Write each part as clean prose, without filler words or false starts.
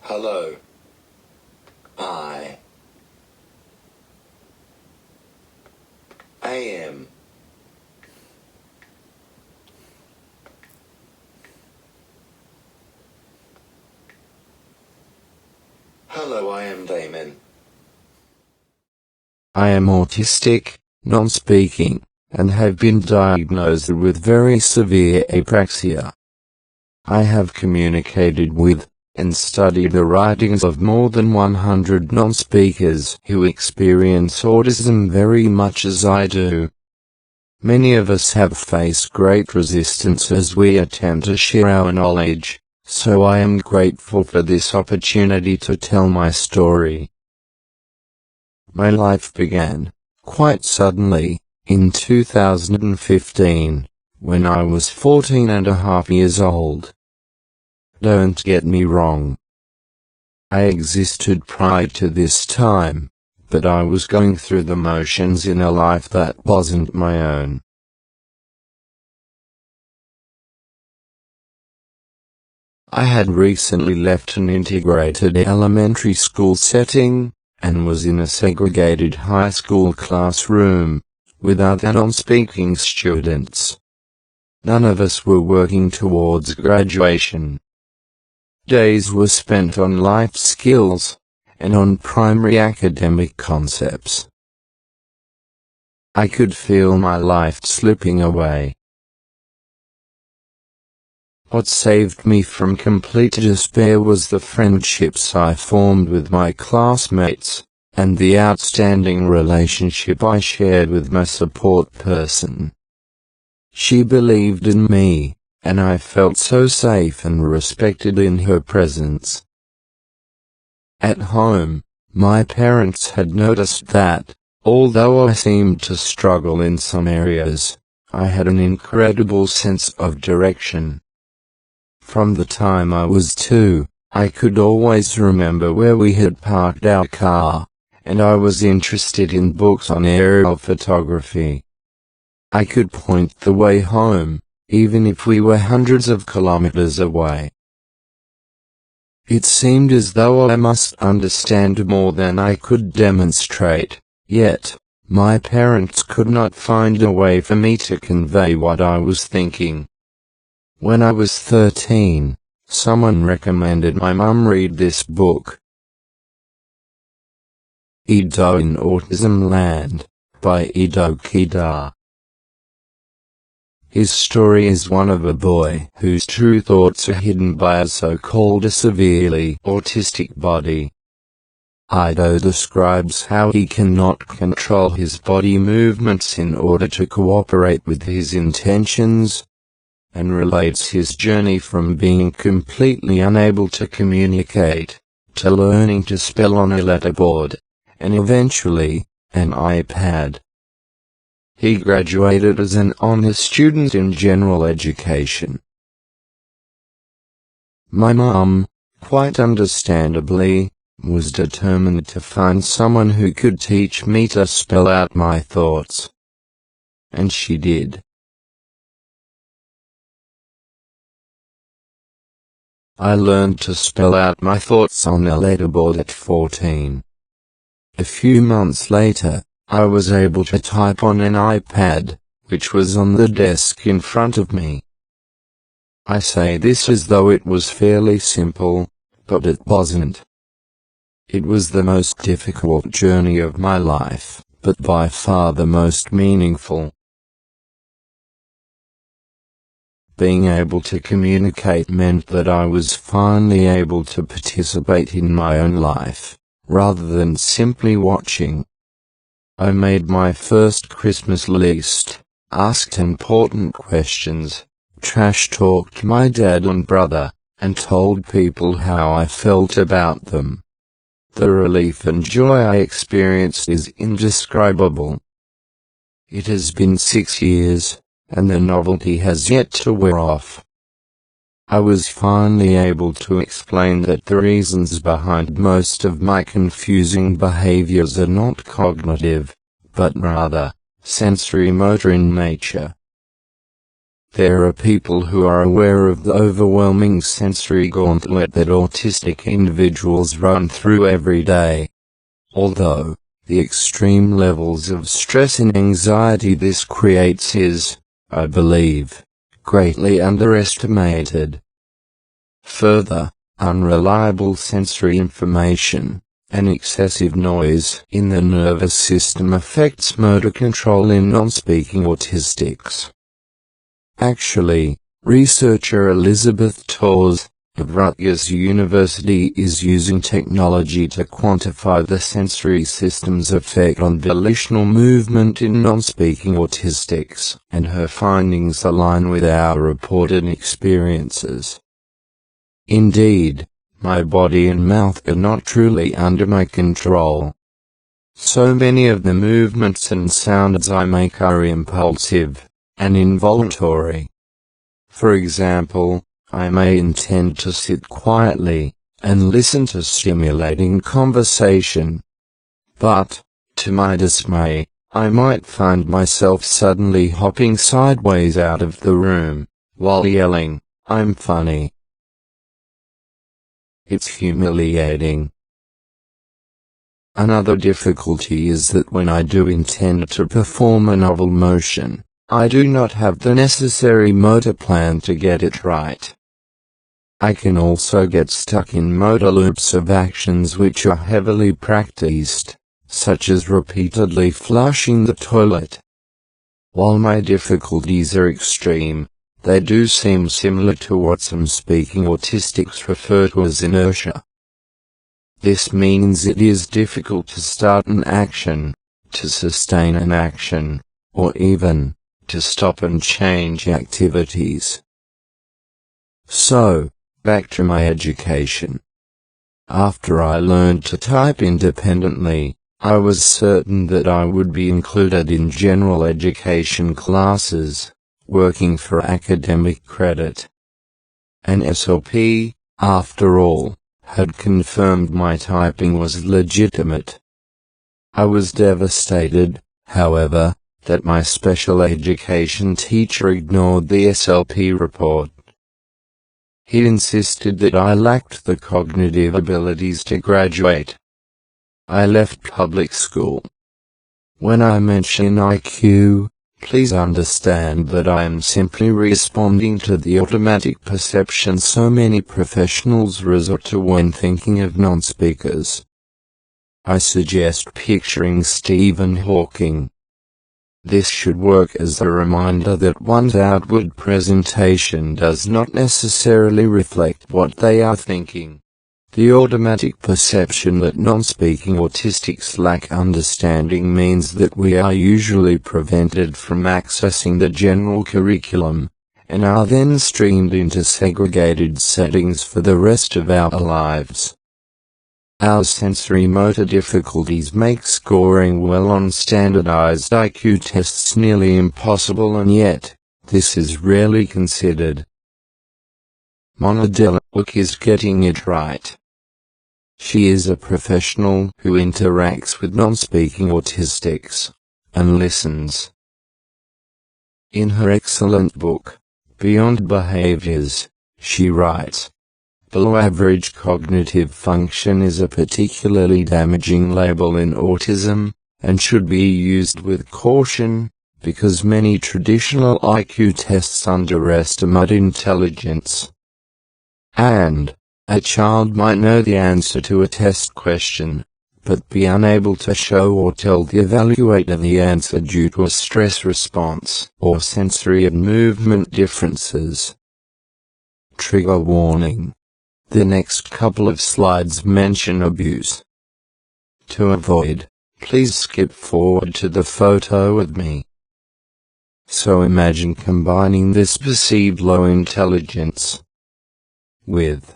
Hello. I am Hello, I am Damon. I am autistic, non-speaking, and have been diagnosed with very severe apraxia. I have communicated with and studied the writings of more than 100 non-speakers who experience autism very much as I do. Many of us have faced great resistance as we attempt to share our knowledge, so I am grateful for this opportunity to tell my story. My life began, quite suddenly, in 2015, when I was 14.5 years old. Don't get me wrong. I existed prior to this time, but I was going through the motions in a life that wasn't my own. I had recently left an integrated elementary school setting, and was in a segregated high school classroom, with other non-speaking students. None of us were working towards graduation. Days were spent on life skills, and on primary academic concepts. I could feel my life slipping away. What saved me from complete despair was the friendships I formed with my classmates, and the outstanding relationship I shared with my support person. She believed in me, and I felt so safe and respected in her presence. At home, my parents had noticed that, although I seemed to struggle in some areas, I had an incredible sense of direction. From the time I was 2, I could always remember where we had parked our car, and I was interested in books on aerial photography. I could point the way home, even if we were hundreds of kilometers away. It seemed as though I must understand more than I could demonstrate, yet, my parents could not find a way for me to convey what I was thinking. When I was 13, someone recommended my mum read this book, Edo in Autism Land, by Edo Kida. His story is one of a boy whose true thoughts are hidden by a so-called severely autistic body. Edo describes how he cannot control his body movements in order to cooperate with his intentions, and relates his journey from being completely unable to communicate, to learning to spell on a letterboard, and eventually, an iPad. He graduated as an honors student in general education. My mum, quite understandably, was determined to find someone who could teach me to spell out my thoughts. And she did. I learned to spell out my thoughts on a letterboard at 14. A few months later, I was able to type on an iPad, which was on the desk in front of me. I say this as though it was fairly simple, but it wasn't. It was the most difficult journey of my life, but by far the most meaningful. Being able to communicate meant that I was finally able to participate in my own life, rather than simply watching. I made my first Christmas list, asked important questions, trash-talked my dad and brother, and told people how I felt about them. The relief and joy I experienced is indescribable. It has been 6 years, and the novelty has yet to wear off. I was finally able to explain that the reasons behind most of my confusing behaviors are not cognitive, but rather, sensory motor in nature. There are people who are aware of the overwhelming sensory gauntlet that autistic individuals run through every day. Although, the extreme levels of stress and anxiety this creates is, I believe, greatly underestimated. Further, unreliable sensory information and excessive noise in the nervous system affects motor control in non-speaking autistics. Actually, researcher Elizabeth Torres of Rutgers University is using technology to quantify the sensory system's effect on volitional movement in non-speaking autistics, and her findings align with our reported experiences. Indeed, my body and mouth are not truly under my control. So many of the movements and sounds I make are impulsive and involuntary. For example, I may intend to sit quietly and listen to stimulating conversation. But, to my dismay, I might find myself suddenly hopping sideways out of the room, while yelling, "I'm funny." It's humiliating. Another difficulty is that when I do intend to perform a novel motion, I do not have the necessary motor plan to get it right. I can also get stuck in motor loops of actions which are heavily practiced, such as repeatedly flushing the toilet. While my difficulties are extreme, they do seem similar to what some speaking autistics refer to as inertia. This means it is difficult to start an action, to sustain an action, or even to stop and change activities. So, back to my education. After I learned to type independently, I was certain that I would be included in general education classes, working for academic credit. An SLP, after all, had confirmed my typing was legitimate. I was devastated, however, that my special education teacher ignored the SLP report. He insisted that I lacked the cognitive abilities to graduate. I left public school. When I mention IQ, please understand that I am simply responding to the automatic perception so many professionals resort to when thinking of non-speakers. I suggest picturing Stephen Hawking. This should work as a reminder that one's outward presentation does not necessarily reflect what they are thinking. The automatic perception that non-speaking autistics lack understanding means that we are usually prevented from accessing the general curriculum, and are then streamed into segregated settings for the rest of our lives. Our sensory motor difficulties make scoring well on standardized IQ tests nearly impossible, and yet, this is rarely considered. Mona Delaware is getting it right. She is a professional who interacts with non-speaking autistics, and listens. In her excellent book, Beyond Behaviors, she writes, "Below average cognitive function is a particularly damaging label in autism, and should be used with caution, because many traditional IQ tests underestimate intelligence. And, a child might know the answer to a test question, but be unable to show or tell the evaluator the answer due to a stress response or sensory and movement differences." Trigger warning. The next couple of slides mention abuse. To avoid, please skip forward to the photo of me. So imagine combining this perceived low intelligence with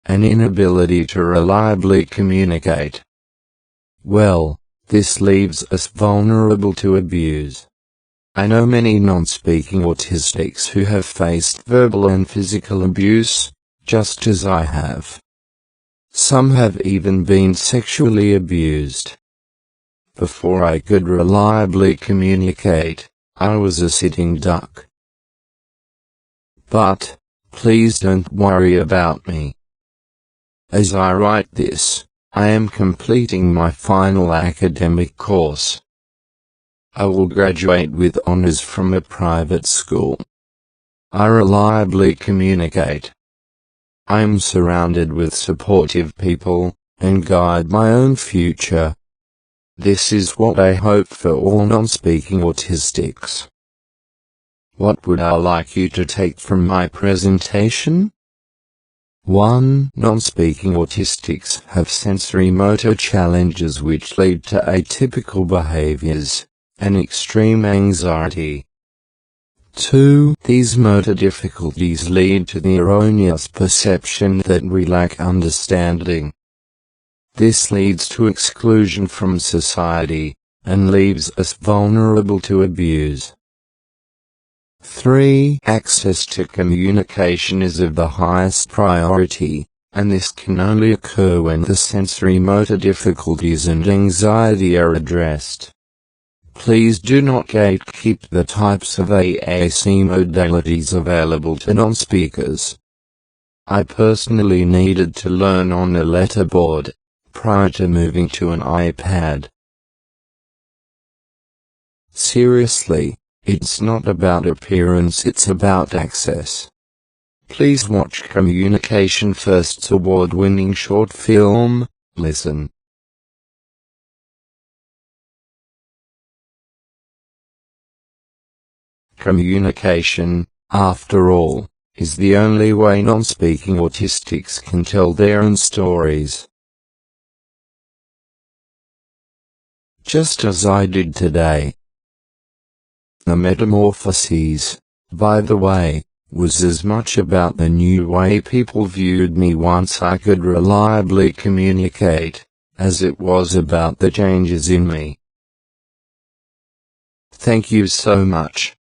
an inability to reliably communicate. Well, this leaves us vulnerable to abuse. I know many non-speaking autistics who have faced verbal and physical abuse, just as I have. Some have even been sexually abused. Before I could reliably communicate, I was a sitting duck. But, please don't worry about me. As I write this, I am completing my final academic course. I will graduate with honors from a private school. I reliably communicate. I am surrounded with supportive people, and guide my own future. This is what I hope for all non-speaking autistics. What would I like you to take from my presentation? 1. Non-speaking autistics have sensory motor challenges which lead to atypical behaviors and extreme anxiety. 2. These motor difficulties lead to the erroneous perception that we lack understanding. This leads to exclusion from society, and leaves us vulnerable to abuse. 3. Access to communication is of the highest priority, and this can only occur when the sensory motor difficulties and anxiety are addressed. Please do not gatekeep the types of AAC modalities available to non-speakers. I personally needed to learn on a letterboard prior to moving to an iPad. Seriously, it's not about appearance, it's about access. Please watch Communication First's award-winning short film, Listen. Communication, after all, is the only way non-speaking autistics can tell their own stories. Just as I did today. The Metamorphoses, by the way, was as much about the new way people viewed me once I could reliably communicate, as it was about the changes in me. Thank you so much.